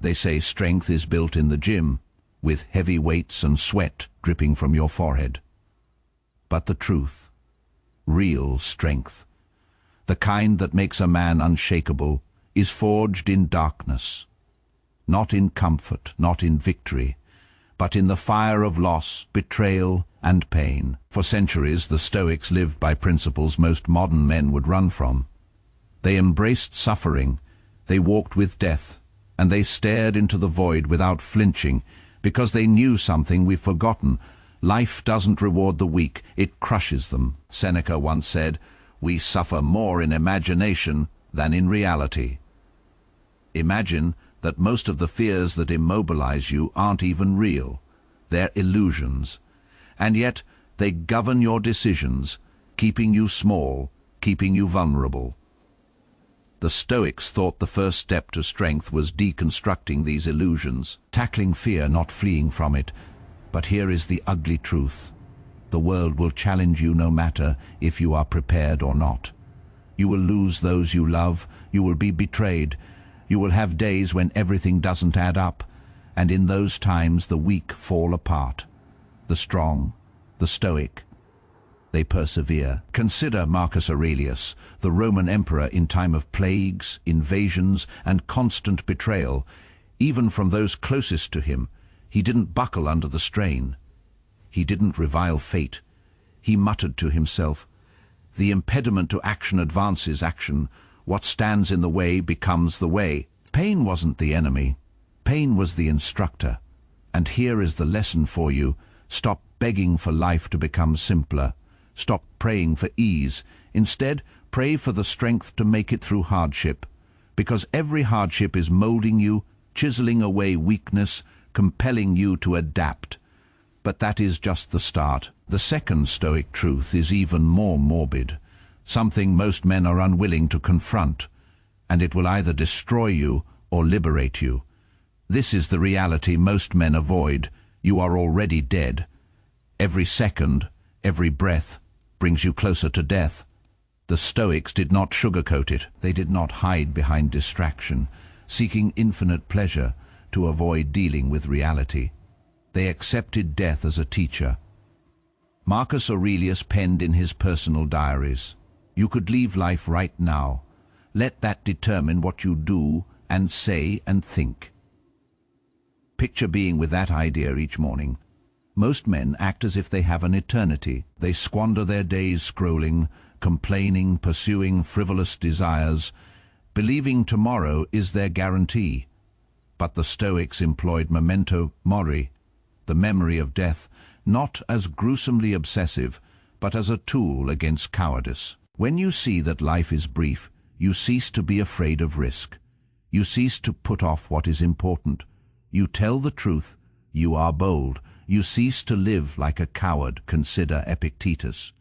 They say strength is built in the gym, with heavy weights and sweat dripping from your forehead. But the truth, real strength, the kind that makes a man unshakable, is forged in darkness. Not in comfort, not in victory, but in the fire of loss, betrayal, and pain. For centuries, the Stoics lived by principles most modern men would run from. They embraced suffering, they walked with death, and they stared into the void without flinching, because they knew something we've forgotten. Life doesn't reward the weak, it crushes them. Seneca once said, "We suffer more in imagination than in reality." Imagine that most of the fears that immobilize you aren't even real. They're illusions. And yet they govern your decisions, keeping you small, keeping you vulnerable. The Stoics thought the first step to strength was deconstructing these illusions, tackling fear, not fleeing from it. But here is the ugly truth. The world will challenge you no matter if you are prepared or not. You will lose those you love, you will be betrayed, you will have days when everything doesn't add up, and in those times the weak fall apart. The strong, the Stoic, they persevere. Consider Marcus Aurelius, the Roman emperor in time of plagues, invasions, and constant betrayal. Even from those closest to him, he didn't buckle under the strain. He didn't revile fate. He muttered to himself, "The impediment to action advances action. What stands in the way becomes the way." Pain wasn't the enemy. Pain was the instructor. And here is the lesson for you. Stop begging for life to become simpler. Stop praying for ease. Instead, pray for the strength to make it through hardship. Because every hardship is molding you, chiseling away weakness, compelling you to adapt. But that is just the start. The second Stoic truth is even more morbid, something most men are unwilling to confront, and it will either destroy you or liberate you. This is the reality most men avoid. You are already dead. Every second, every breath, brings you closer to death. The Stoics did not sugarcoat it. They did not hide behind distraction, seeking infinite pleasure to avoid dealing with reality. They accepted death as a teacher. Marcus Aurelius penned in his personal diaries, "You could leave life right now. Let that determine what you do and say and think." Picture being with that idea each morning. Most men act as if they have an eternity. They squander their days scrolling, complaining, pursuing frivolous desires, believing tomorrow is their guarantee. But the Stoics employed memento mori, the memory of death, not as gruesomely obsessive, but as a tool against cowardice. When you see that life is brief, you cease to be afraid of risk. You cease to put off what is important. You tell the truth. You are bold. You cease to live like a coward. Consider Epictetus.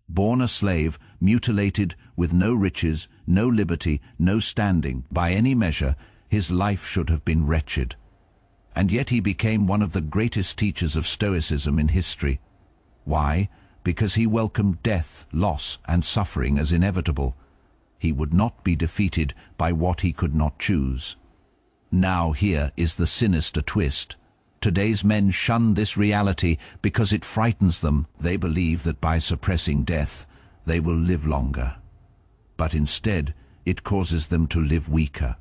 Born a slave, mutilated, with no riches, no liberty, no standing. By any measure, his life should have been wretched. And yet he became one of the greatest teachers of Stoicism in history. Why? Because he welcomed death, loss, and suffering as inevitable. He would not be defeated by what he could not choose. Now here is the sinister twist. Today's men shun this reality because it frightens them. They believe that by suppressing death, they will live longer. But instead, it causes them to live weaker.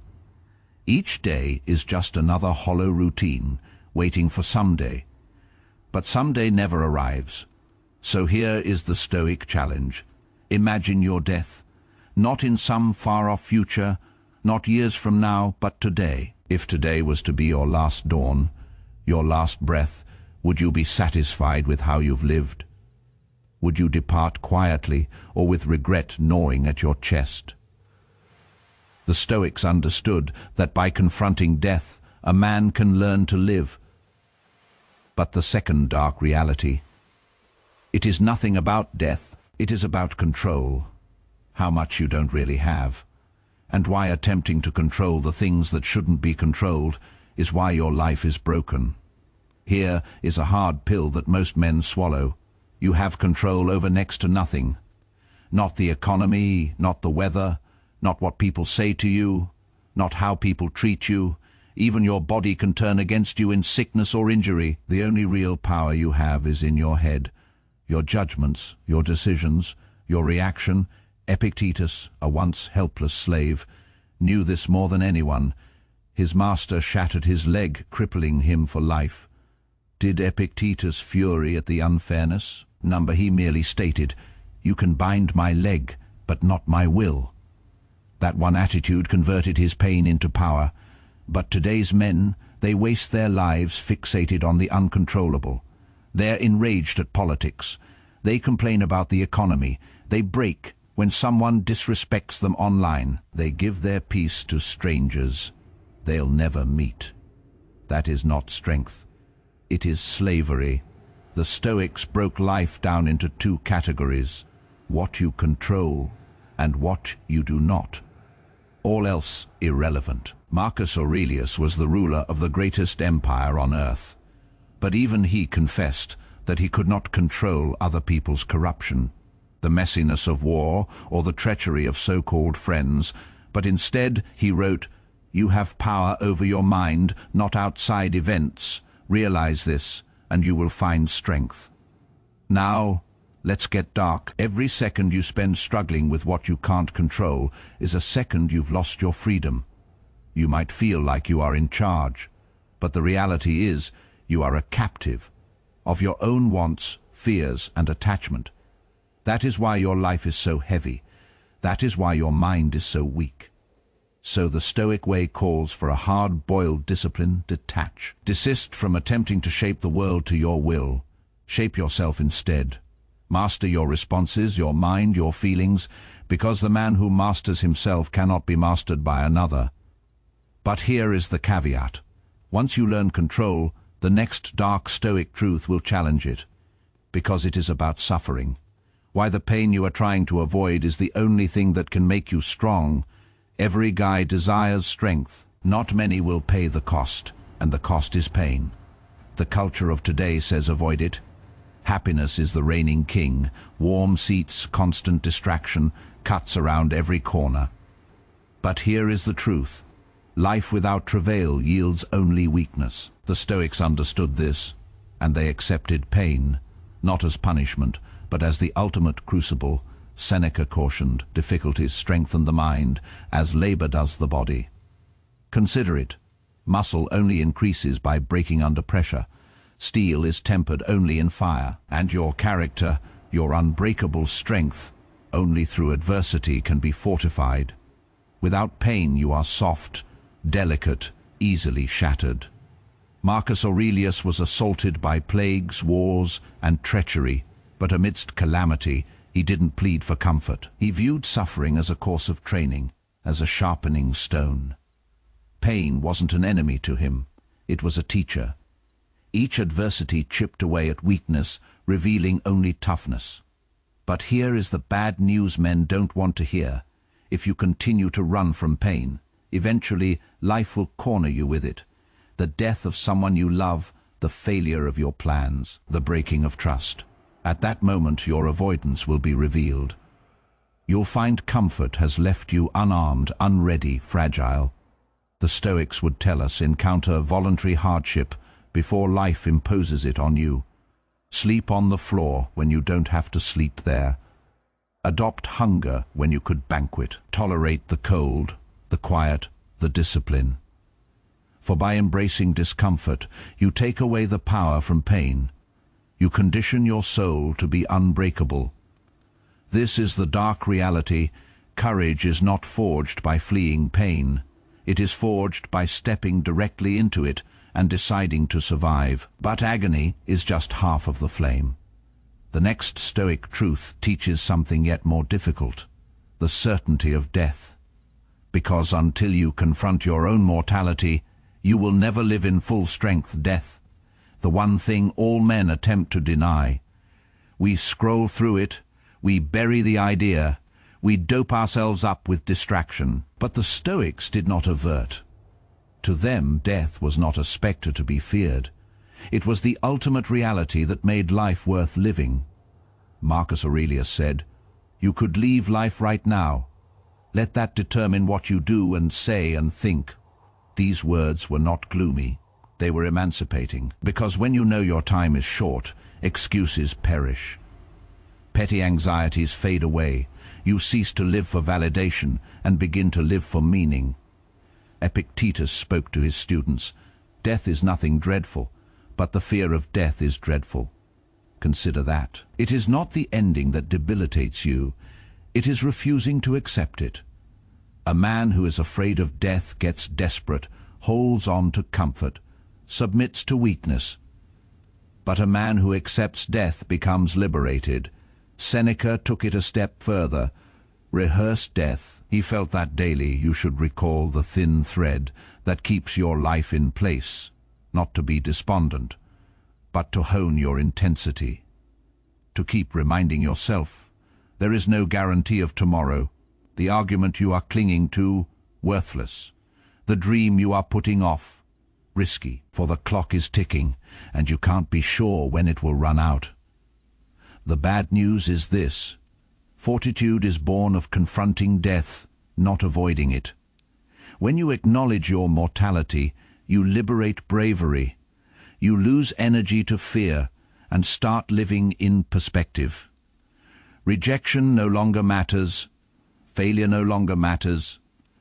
Each day is just another hollow routine, waiting for someday. But someday never arrives. So here is the Stoic challenge. Imagine your death, not in some far-off future, not years from now, but today. If today was to be your last dawn, your last breath, would you be satisfied with how you've lived? Would you depart quietly or with regret gnawing at your chest? The Stoics understood that by confronting death, a man can learn to live. But the second dark reality, it is nothing about death, it is about control. How much you don't really have. And why attempting to control the things that shouldn't be controlled is why your life is broken. Here is a hard pill that most men swallow. You have control over next to nothing. Not the economy, not the weather, not what people say to you, not how people treat you, Even your body can turn against you in sickness or injury. The only real power you have is in your head. Your judgments, your decisions, your reaction. Epictetus, a once helpless slave, knew this more than anyone. His master shattered his leg, crippling him for life. Did Epictetus fury at the unfairness? No, he merely stated, "You can bind my leg, but not my will." That one attitude converted his pain into power. But today's men, they waste their lives fixated on the uncontrollable. They're enraged at politics. They complain about the economy. They break when someone disrespects them online. They give their peace to strangers they'll never meet. That is not strength. It is slavery. The Stoics broke life down into two categories: what you control and what you do not. All else irrelevant. Marcus Aurelius was the ruler of the greatest empire on earth. But even he confessed that he could not control other people's corruption, the messiness of war, or the treachery of so-called friends. But instead, he wrote, "You have power over your mind, not outside events. Realize this, and you will find strength." Now, let's get dark. Every second you spend struggling with what you can't control is a second you've lost your freedom. You might feel like you are in charge, but the reality is you are a captive of your own wants, fears, and attachment. That is why your life is so heavy. That is why your mind is so weak. So the Stoic way calls for a hard-boiled discipline. Detach. Desist from attempting to shape the world to your will. Shape yourself instead. Master your responses, your mind, your feelings, because the man who masters himself cannot be mastered by another. But here is the caveat. Once you learn control, the next dark Stoic truth will challenge it, because it is about suffering. Why the pain you are trying to avoid is the only thing that can make you strong. Every guy desires strength. Not many will pay the cost, and the cost is pain. The culture of today says avoid it. Happiness is the reigning king. Warm seats, constant distraction, cuts around every corner. But here is the truth. Life without travail yields only weakness. The Stoics understood this, and they accepted pain, not as punishment, but as the ultimate crucible. Seneca cautioned, difficulties strengthen the mind, as labor does the body. Consider it. Muscle only increases by breaking under pressure. Steel is tempered only in fire. And your character, your unbreakable strength, only through adversity can be fortified. Without pain you are soft, delicate, easily shattered. Marcus Aurelius was assaulted by plagues, wars, and treachery, but amidst calamity, he didn't plead for comfort. He viewed suffering as a course of training, as a sharpening stone. Pain wasn't an enemy to him, it was a teacher. Each adversity chipped away at weakness, revealing only toughness. But here is the bad news men don't want to hear. If you continue to run from pain, eventually life will corner you with it. The death of someone you love, the failure of your plans, the breaking of trust. At that moment your avoidance will be revealed. You'll find comfort has left you unarmed, unready, fragile. The Stoics would tell us, encounter voluntary hardship before life imposes it on you. Sleep on the floor when you don't have to sleep there. Adopt hunger when you could banquet. Tolerate the cold, the quiet, the discipline. For by embracing discomfort, you take away the power from pain. You condition your soul to be unbreakable. This is the dark reality. Courage is not forged by fleeing pain. It is forged by stepping directly into it and deciding to survive. But agony is just half of the flame. The next Stoic truth teaches something yet more difficult, the certainty of death. Because until you confront your own mortality, you will never live in full strength. Death, the one thing all men attempt to deny. We scroll through it, we bury the idea, we dope ourselves up with distraction. But the Stoics did not avert. To them, death was not a spectre to be feared. It was the ultimate reality that made life worth living. Marcus Aurelius said, "You could leave life right now. Let that determine what you do and say and think." These words were not gloomy, they were emancipating, because when you know your time is short, excuses perish. Petty anxieties fade away. You cease to live for validation and begin to live for meaning. Epictetus spoke to his students, "Death is nothing dreadful, but the fear of death is dreadful." Consider that. It is not the ending that debilitates you, it is refusing to accept it. A man who is afraid of death gets desperate, holds on to comfort, submits to weakness. But a man who accepts death becomes liberated. Seneca took it a step further. Rehearse death. He felt that daily you should recall the thin thread that keeps your life in place, not to be despondent, but to hone your intensity. To keep reminding yourself, there is no guarantee of tomorrow. The argument you are clinging to, worthless. The dream you are putting off, risky, for the clock is ticking, and you can't be sure when it will run out. The bad news is this: fortitude is born of confronting death, not avoiding it. When you acknowledge your mortality, you liberate bravery. You lose energy to fear and start living in perspective. Rejection no longer matters. Failure no longer matters.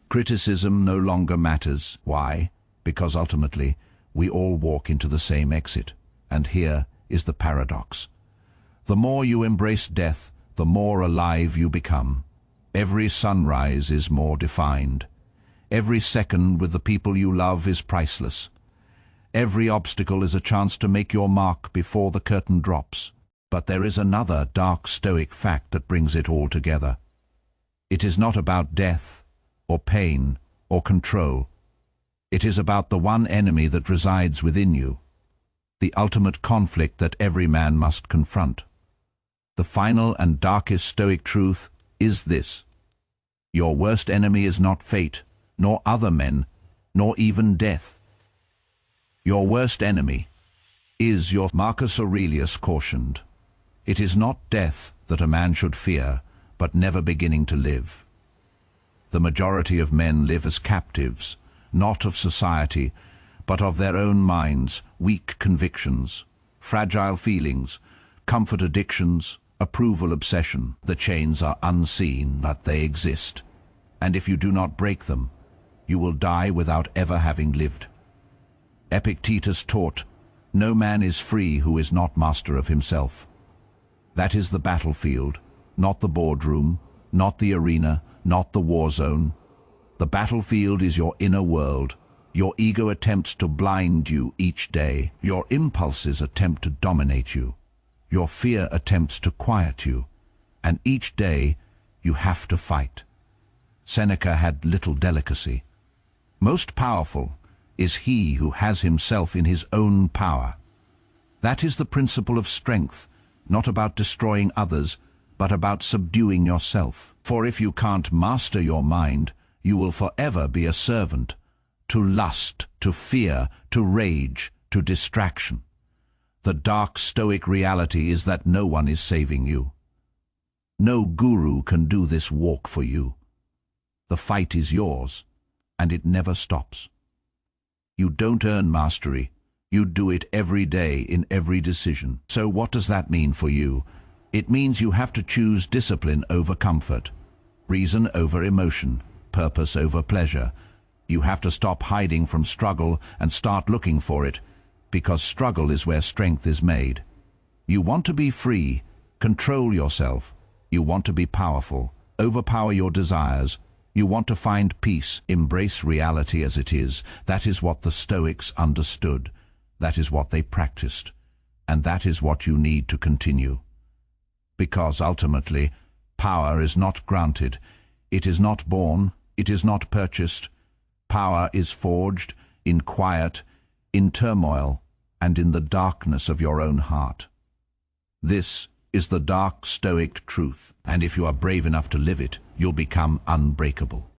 Criticism no longer matters. Why? Because ultimately, we all walk into the same exit. And here is the paradox. The more you embrace death, the more alive you become. Every sunrise is more defined. Every second with the people you love is priceless. Every obstacle is a chance to make your mark before the curtain drops. But there is another dark Stoic fact that brings it all together. It is not about death, or pain, or control. It is about the one enemy that resides within you, the ultimate conflict that every man must confront. The final and darkest Stoic truth is this: your worst enemy is not fate, nor other men, nor even death. Your worst enemy is your Marcus Aurelius cautioned. It is not death that a man should fear, but never beginning to live. The majority of men live as captives, not of society, but of their own minds, weak convictions, fragile feelings, comfort addictions, approval obsession. The chains are unseen, but they exist. And if you do not break them, you will die without ever having lived. Epictetus taught, "No man is free who is not master of himself." That is the battlefield, not the boardroom, not the arena, not the war zone. The battlefield is your inner world. Your ego attempts to blind you each day. Your impulses attempt to dominate you. Your fear attempts to quiet you. And each day, you have to fight. Seneca had little delicacy. Most powerful is he who has himself in his own power. That is the principle of strength, not about destroying others, but about subduing yourself. For if you can't master your mind, you will forever be a servant to lust, to fear, to rage, to distraction. The dark Stoic reality is that no one is saving you. No guru can do this walk for you. The fight is yours, and it never stops. You don't earn mastery. You do it every day in every decision. So what does that mean for you? It means you have to choose discipline over comfort, reason over emotion, purpose over pleasure. You have to stop hiding from struggle and start looking for it, because struggle is where strength is made. You want to be free, control yourself. You want to be powerful, overpower your desires. You want to find peace, embrace reality as it is. That is what the Stoics understood. That is what they practiced. And that is what you need to continue. Because ultimately, power is not granted. It is not born. It is not purchased. Power is forged in quiet, in turmoil, and in the darkness of your own heart. This is the dark Stoic truth, and if you are brave enough to live it, you'll become unbreakable.